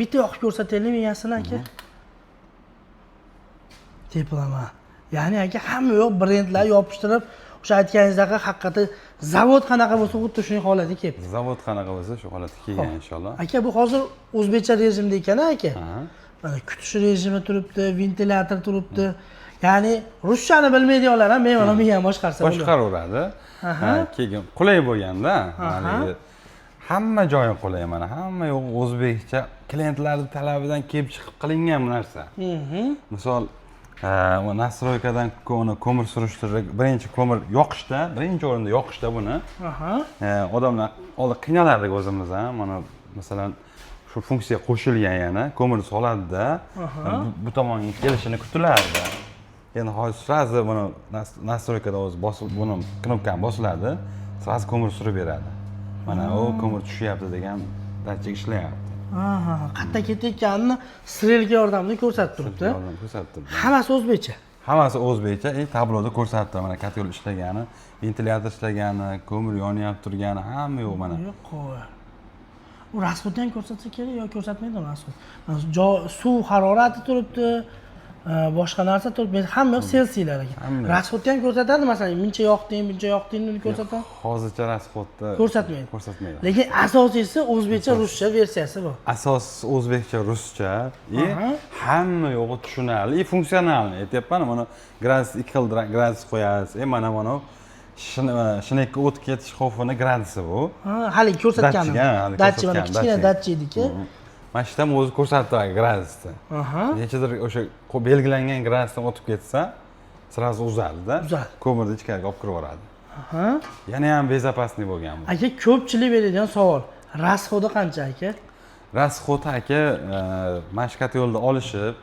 Bitta yoqib ko'rsataylik megasini aka. Teplama. Ya'ni aka hamma yoq brendlar yopishtirib, o'sha aytganingizdek haqiqatan zavod qanaqa bo'lsa, xuddi shunday holatga kelibdi. Zavod qanaqa bo'lsa, shu holatga kelgan inshaalloh. Aka bu hozir o'zbekcha rejimda ekan aka. Mana kutish rejimi turibdi, ventilyator turibdi. Ya'ni ruschani bilmaydiganlar ham men mana menga boshqarsa bo'ladi. Boshqaraveradi. Keyin qulay bo'lganda, mana hamma joyi qulay, mana hamma yo'q o'zbekcha klientlarning talabidan kelib chiqib qilingan narsa. Misol, nastroykadan ko'mir surishtirib, birinchi ko'mir yoqishda, birinchi o'rinda yoqishda buni. Odamlar oldin qiynalardik o'zimiz ham, mana masalan shu funksiya qo'shilgan yana, ko'mir soladi-da, bu tomonga kelishini kutilardi. Endi hozir sразу buni nastroykada o'zi bosib, buni knopkani bosiladi, sразу ko'mir surib beradi. Mana u ko'mir tushyapti degan datchik ishlayapti. Qayerda ketayotganini strelka yordamida ko'rsatib turibdi. Ko'rsatib turibdi. Hammasi o'zbekcha. Hammasi o'zbekcha, tabloda ko'rsatdi. Mana katyol ishlagani, ventilyator ishlagani, ko'mir yonyapti turgani, hamma yo'q mana. Yo'q. U rasxodni ham ko'rsatsa kerak yo ko'rsatmaydimi rasxod? Suv harorati turibdi, boshqa narsa turibdi. Hamma yoq Celsiuslar ekan. Rasxodni ham ko'rsatadi, masalan, buncha yoqdingni ko'rsatadi. Hozircha rasxodni ko'rsatmaydi. Lekin asosiysi o'zbekcha ruscha versiyasi bor. Asos o'zbekcha ruscha, hamma yo'g'i tushunarli, funksionalni aytyapman. Mana gradus 2 xil gradus qo'yasiz. Mana shinakka o'tib ketish xavfini gradusi bu. Hali ko'rsatganim. Datchi mana kichkina datchi ediki. Mana shu ham o'zi ko'rsatadi gradusni. Nechadir o'sha belgilangan gradusdan o'tib ketsa, sразу uzadi-da. Ko'mirni ichkariga olib kiraveradi. Yana ham bezopasniy bo'lgan bu. Aka, ko'pchilik beradigan savol. Rasxodi qancha aka? Rasxodi aka, mashkat yo'lda olishib,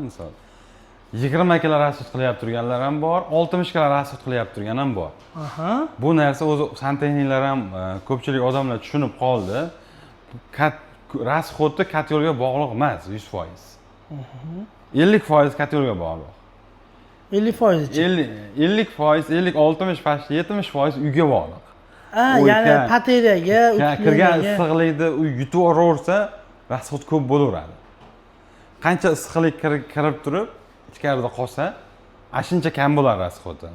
misol 20 kilo rasxod qilyapti turganlar ham bor, 60 kilo rasxod qilyapti turgan ham bor. Bu narsa o'zi santexniklar ham ko'pchilik odamlar tushunib qoldi. Rasxodni katyolga bog'liq emas 100%. 50% katyolga bog'liq. 50%. 50%, 60%, 70% uyga bog'liq. Ya'ni bateriyaga, kirgan issiqlikni u yutib olaversa, rasxod ko'p bo'laveradi. Qancha issiqlik kirib turib, ichkarida qolsa, shuncha kam bo'ladi rasxodi.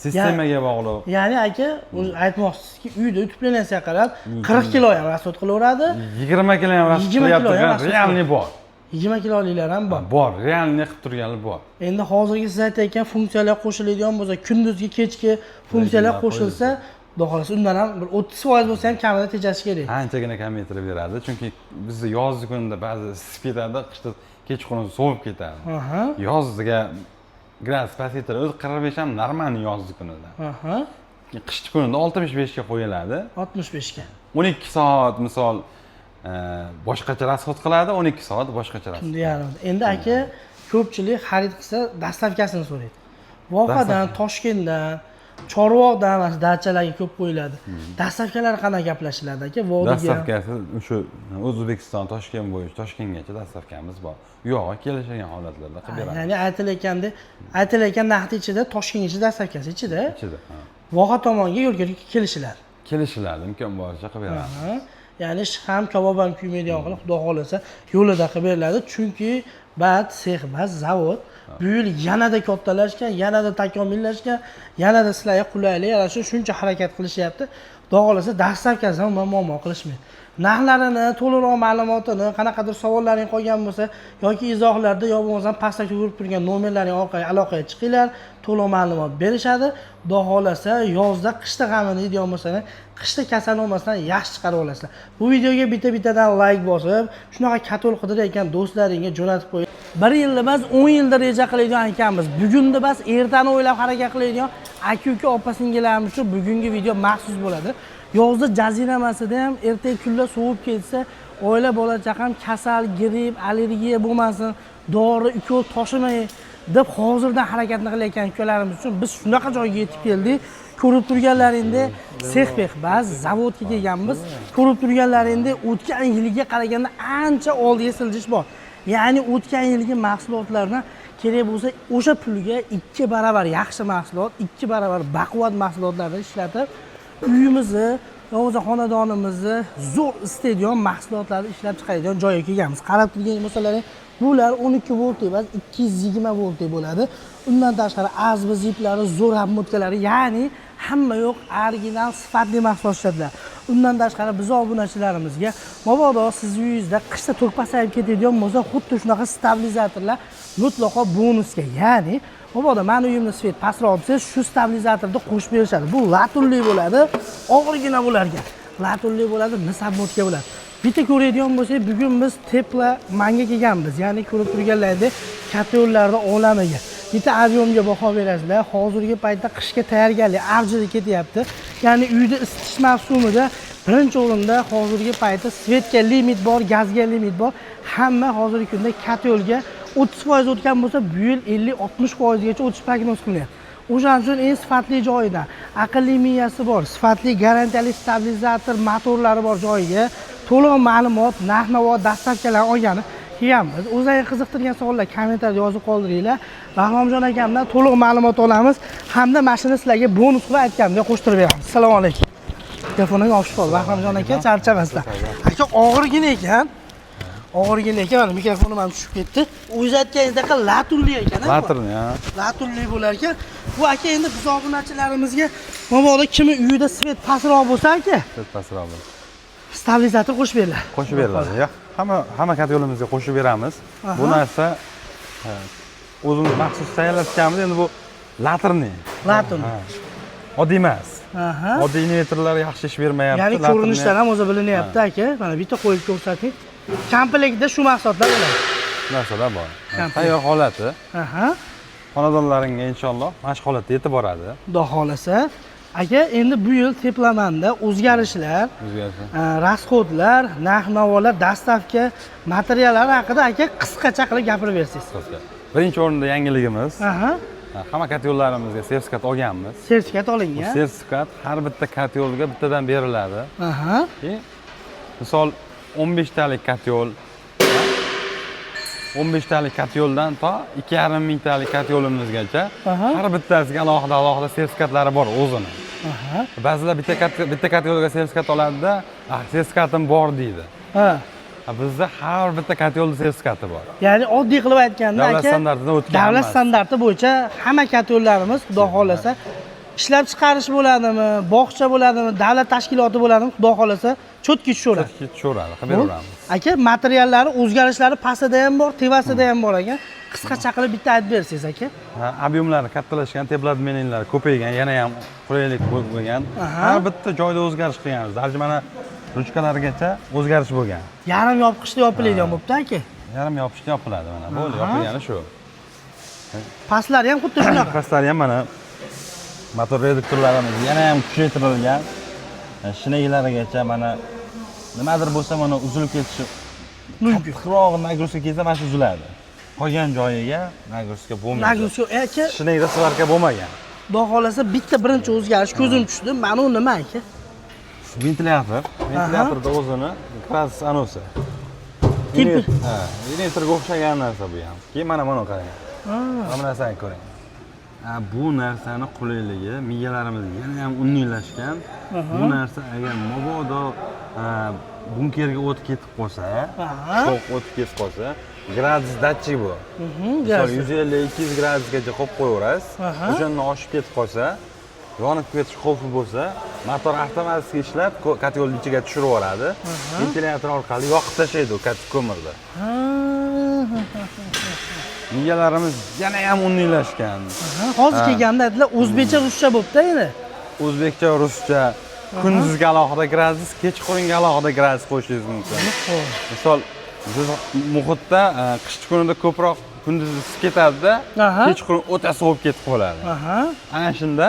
Sistemaga bog'liq. Ya'ni aka, o'zi aytmoqchisizki, uyda utilizatsiyaga qarab 40 kilo ham rasxod qilaveradi. 20 kilo ham rasxod qilyapti, realniy bor. 20 kiloliklar ham bor. Bor, realniy qilib turganlar bor. Endi hozirgi siz aytayotgan funksiyalar qo'shiladigan bo'lsa, kunduzgi, kechki funksiyalar qo'shilsa, xudo xolasa undan ham bir 30% bo'lsa ham kamida tejashi kerak. Anchagina kamaytirib beradi, chunki bizda yozgi kunda ba'zi isib ketadi, qishda kechqurun sovib ketadi. Yozga gradus pasaytiradi, o'zi 45 ham normal yozgi kunida. Qishki kunida 65 ga qo'yiladi. 65 ga. 12 soat misol boshqacha rasxod qiladi, 12 soat boshqacha rasxod. Endi aka, ko'pchilik xarid qilsa dastavkasini so'raydi. Voqadan, Toshkentdan, Chorvoqdan dachalarga ko'p qo'yiladi. Dastavkalar qanday gaplashiladi aka? Dastavkasi o'sha O'zbekiston, Toshkent bo'yicha, Toshkentgacha dastavkamiz bor. Yo'q, kelishgan holatlarda qilib beramiz. Ya'ni aytilayotgan narx ichida, Toshkentgacha dastavkasi ichida. Voqa tomonga yo'lga kelishiladi. Imkon boricha qilib beramiz. Ya'ni ham kabob ham kuymaydigan qilib, xudo xolasa yo'lida qilib beriladi. Chunki ba'zi sex, ba'zi zavod bu yil yanada kattalashgan, yanada takomillashgan, yanada sizlarga qulaylik yaratish uchun shuncha harakat qilishyapti. Xudo xolasa dastavkasidan muammo qilishmaydi. Narxlarini, to'liq ma'lumotini, qanaqadir savollaring qolgan bo'lsa yoki izohlarda yo bo'lmasa pastda ko'rib turgan nomerlaring orqali aloqaga chiqinglar, to'liq ma'lumot berishadi. Xudo xolasa yozda qishda g'amini yeydigan bo'lsangiz, qishda kasal olmasdan yaxshi chiqarib olasizlar. Bu videoga bitta-bittadan like bosib, shunaqa katol qidirayotgan do'stlaringga jo'natib qo'ying. 1 yilda emas, 10 yilda reja qiladigan akamiz. Bugunda bas ertani o'ylab harakat qiladigan aka-uka, opa-singillarimiz uchun bugungi video maxsus bo'ladi. Yozda jaziramasida ham ertaga kunlar sovib ketsa, oila bola chaqam kasal, gripp, allergiya bo'lmasin, dori ukol toshimay deb hozirdan harakatni qilayotgan ukalarimiz uchun biz shunaqa joyga yetib keldik. Ko'rib turganlaringdek sex-pex ba'zi zavodga kelganmiz. Ko'rib turganlaringdek o'tgan yilga qaraganda ancha oldiga siljish bor. Ya'ni o'tgan yilgi mahsulotlarni kerak bo'lsa o'sha pulga 2 barobar yaxshi mahsulot, 2 barobar baquvvat mahsulotlarni ishlatib uyimizni Yovuz xonadonimizni zo'r stadion mahsulotlarini ishlab chiqaradigan joyga kelganmiz. Qarab turgan bo'lsalaring, bular 12 volt emas, 220 volt bo'ladi. Undan tashqari azbi ziplari, zo'r obmotkalari, ya'ni hamma yo'q original sifatli mahsulot ishlatiladi. Undan tashqari biz obunachilarimizga mabodo siz uyingizda qishda to'k pasayib ketadigan bo'lsa, xuddi shunaqa stabilizatorlar mutlaqo bonusga, ya'ni mabodo meni uyimni svet pastroq bo'lsa, shu stabilizatorni qo'shib berishadi. Bu laturli bo'ladi, og'irgina bo'larkan. Laturli bo'ladi, nisabmotga bo'ladi. Bitta ko'radigan bo'lsak, bugun biz tepla manga kelganmiz. Ya'ni ko'rib turganlaringdek, katta yo'llarda olamiga. Bitta aviomga baho berasizlar. Hozirgi paytda qishga tayyorgarlik avjida ketyapti. Ya'ni uyda isitish mavsumida birinchi o'rinda hozirgi paytda svetga limit bor, gazga limit bor. Hamma hozirgi kunda katta yo'lga 30% o'tgan bo'lsa, bu yil 50-60% gacha o'tish prognoz qilyapti. O'shaning uchun eng sifatli joyidan, aqlli miyasi bor, sifatli garantiyali stabilizator motorlari bor joyiga to'liq ma'lumot, narx-navo, dastavkalarni olgani kelganmiz. O'zlaringizni qiziqtirgan savollar kommentariyada yozib qoldiringlar. Bahromjon akamdan to'liq ma'lumot olamiz hamda mashina sizlarga bonus qilib aytganimdek qo'shtirib beramiz. Assalomu alaykum. Telefoningni ochib qol, Bahromjon aka, charchamasdan. Aka og'irgina ekan. Og'irgina ekan, mana mikrofonim ham tushib ketdi. O'zingiz aytganingizdek laturli ekan, ha? Laturli, ha. Laturli bo'lar ekan. Bu aka endi biz obunachilarimizga mabodo kimi uyida svet pastroq bo'lsa aka, Svet pastroq bo'lsa, stabilizator qo'shib beriladi. qo'shib beriladi. Yo'q, hamma katta yo'limizga qo'shib beramiz. Bu narsa o'zimiz maxsus tayyorlatganmiz. Endi bu laturli. Laturli. Oddiy emas. Aha. Oddiy invertorlar yaxshi ish bermayapti. Ya'ni ko'rinishdan ham o'zi bilinyapti aka. Mana bitta qo'yib ko'rsating. Komplektda shu mahsulotlar bo'ladi. Narsalar bor. Tayyor holati. Aha. Xonadonlaringga inshaalloh mashq holatda yetib boradi. Xudo xolasa. Aka, endi bu yil teplamanda o'zgarishlar, rasxodlar, narx-navolar, dastavka, materiallar haqida aka qisqacha qilib gapirib bersangiz. Birinchi o'rinda yangiligimiz. Aha. Hamma katta yo'llarimizga sertifikat olganmiz. Sertifikat olingan. Sertifikat har bitta katta yo'lga bittadan beriladi. Aha. Misol 15 talik katta yo'l, 15 talik katta yo'ldan to 2,5 ming talik katta yo'limizgacha har bittasiga alohida sertifikatlari bor o'zini. Ba'zilar bitta katta yo'lga sertifikat oladi-da, sertifikatim bor deydi. Ha. Bizda har bitta katta yo'lda sertifikati bor. Ya'ni oddiy qilib aytganda aka, davlat standartidan o'tgan. Davlat standarti bo'yicha hamma katta yo'llarimiz xudo xolasa ishlab chiqarish bo'ladimi, bog'cha bo'ladimi, davlat tashkiloti bo'ladimi, xudo xolasa cho'tki tushaveradi. Cho'tki tushaveradi, qilib beramiz. Aka, materiallari o'zgarishlari pastida ham bor, tevasida ham bor ekan. Qisqacha qilib bitta aytib bersangiz aka. Ob'yomlari kattalashgan, tepladmenlari ko'paygan, yana ham qulaylik bo'lgan. Har bitta joyda o'zgarish qilganmiz. Hozir mana ruchkalarigacha o'zgarish bo'lgan. Yarim yopqichli yopiladigan bo'pti aka. Yarim yopishda yopiladi mana. Bo'ldi, yopilgani shu. Pastlari ham xuddi shunaqa. Pastlari ham mana motor reduktorlarimiz yana ham kuchaytirilgan. Shinaylarigacha mana nimadir bo'lsa mana uzilib ketishi mumkin. Qattiqroq nagruska kelsa mana shu uziladi. Qolgan joyiga nagruska bo'lmaydi. Nagruska aka, shinayda svarka bo'lmagan. Xudo xolasa bitta birinchi o'zgarish ko'zim tushdi. Mana u nima aka? Ventilyator. Ventilyatorda o'zini gradus anosi. Ventilyatorga o'xshagan narsa bu ham. Keyin mana buni qarang. Mana bu narsani ko'ring. Bu narsani qulayligi, miyalarimiz yana ham unniylashgan. Bu narsa agar mabodo bunkerga o't ketib qolsa, sovuq o't ketib qolsa, gradus datchik bu. Misol 150-200 gradusgacha qo'yib qo'yaverasiz. O'shandan oshib ketib qolsa, yonib ketish xavfi bo'lsa, motor avtomatik ishlab, katta yo'lning ichiga tushirib yuboradi. Ventilyator orqali yoqib tashlaydi u katta ko'mirni. Miyalarimiz yana ham unniylashgan. Hozir kelganda aytdilar, o'zbekcha, ruscha bo'pti endi. O'zbekcha, ruscha, kunduzgi alohida gradus, kechqurungi alohida gradus qo'shishingiz mumkin. Misol, biz muhitda qish kunida ko'proq kunduz isib ketadi-da, kechqurun o'ta sovib ketib qoladi. Ana shunda,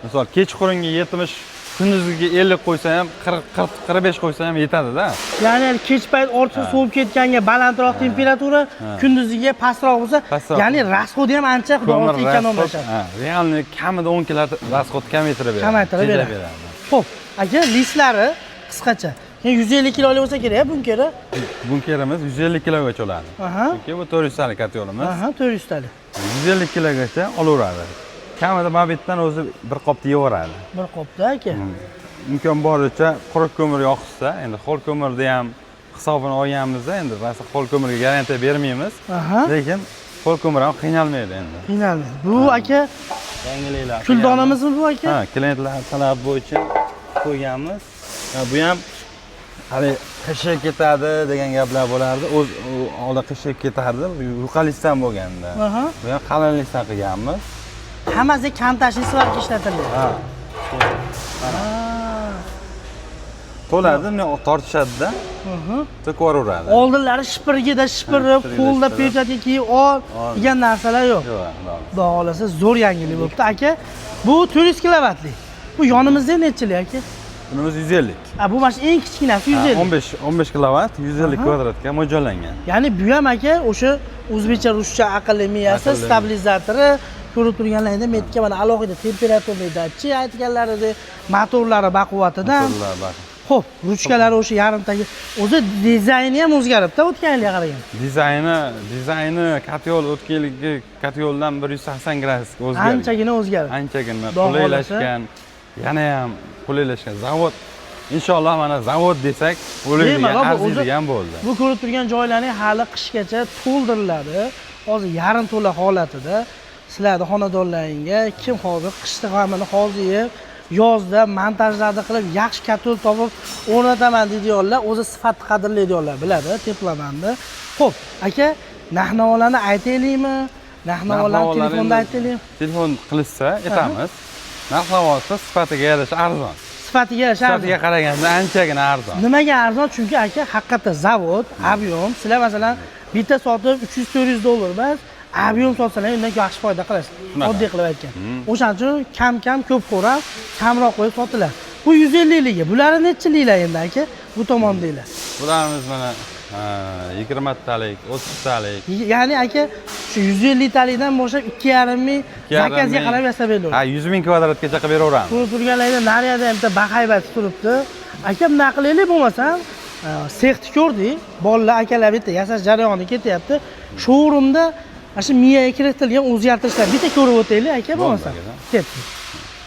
misol kechqurungi 70, kunduziga 50 qo'ysa ham, 40-45 qo'ysa ham yetadi-da. Ya'ni kech payt ortiq sovib ketganga balandroq temperatura, kunduziga pastroq bo'lsa, ya'ni rasxodi ham ancha xudo xolasa ekonomlashadi. Realni kamida 10 kilo rasxod kamaytirib beradi. Kamaytirib beradi. Xo'p, aka, listlari qisqacha. 150 kilolik bo'lsa kerak, bunkeri. Bunkerimiz 150 kilogacha oladi. Chunki bu 400 talik katta yo'limiz. 400 talik. 150 kilogacha olaveradi. Kamida mabitdan o'zi bir qopda yevoradi. Bir qopda aka. imkon boricha quruq ko'mir yoqishsa, endi ho'l ko'mirni ham hisobini olganimizda endi ba'zi ho'l ko'mirga garantiya bermaymiz. Aha. Lekin ho'l ko'mir ham qiynalmaydi endi. Qiynalmaydi. Bu aka Yangiliklar. kuldonamizmi bu aka? Ha, klientlar talabi bo'yicha qo'yganmiz. Bu ham hali qishib ketadi degan gaplar bo'lardi. O'z oldin qishib ketardi, yuqalisdan bo'lganda. Aha. Bu ham qalinlikdan qilganmiz. Hammasi kantashi sifatida ishlatiladi. Ha. To'ladi, tortishadi-da, to'kvaraveradi. Oldinlari shipirgida shipirib, qo'lda pechatga kiyib ol degan narsalar yo'q. Yo'q, Xudo xolasa zo'r yangilik bo'libdi aka. Bu 400 kilovatli. Bu yonimizda nechchilik aka? Bunimiz 150. Bu mana eng kichkinasi 150. 15 kilovat, 150 kvadratga mo'ljallangan. Ya'ni bu ham aka o'sha o'zbekcha ruscha aqlli miyasi, stabilizatori, ko'rib turganlaringda metga mana alohida temperaturali datchik aytganlaridek, motorlari baquvvatidan. Xo'p, ruchkalari o'sha yarimtagi o'zi dizayni ham o'zgaribdi o'tgan yilga qaraganda. Dizayni katyol o'tgan yilgi katyoldan 180 gradusga o'zgargan. Anchagina o'zgardi. Anchagina qulaylashgan, yana ham qulaylashgan zavod. Inshaalloh mana zavod desak, o'laydigan, arziydigan bo'ldi. Bu ko'rib turgan joylarning hali qishgacha to'ldiriladi. Hozir yarim to'la holatida sizlarni xonadonlaringga kim hozir qishda hammani hozir yozda montajlarni qilib yaxshi katul topib o'rnataman deydiganlar o'zi sifatli qadrlaydiganlar biladi, teplamanda. Xo'p, aka, narx-navolarni aytaylikmi? Narx-navolarni telefonda aytaylikmi? Telefon qilishsa aytamiz. Narx-navosi sifatiga yarasha arzon. Sifatiga qaraganda anchagina arzon. Nimaga arzon? Chunki aka, haqiqatda zavod, ob'yom, sizlar masalan bitta sotib 300-400 dollar emas, ob'yom sotsalar undan yaxshi foyda qilasiz. Oddiy qilib aytgan. O'shaning uchun kam ko'p qo'rab, kamroq qo'yib sotiladi. Bu 150 ligi. Bularni nechiliklar endi aka? Bu tomondanglar. Bularimiz mana 20 talik, 30 talik. Ya'ni aka shu 150 talikdan boshlab 2,5 ming zakazga qarab yasab beradi. Ha, 100 ming kvadratgacha qilib beraveramiz. Ko'rib turganlaringda nariyada ham bitta bahaybat turibdi. Aka, bunaqa qilaylik bo'lmasam, sexni ko'rdik. Bolalar akalar bitta yasash jarayoni ketyapti. Showroomda mana shu miyaga kiritilgan o'zgartirishlar bitta ko'rib o'taylik aka bo'lmasa. Ketdik.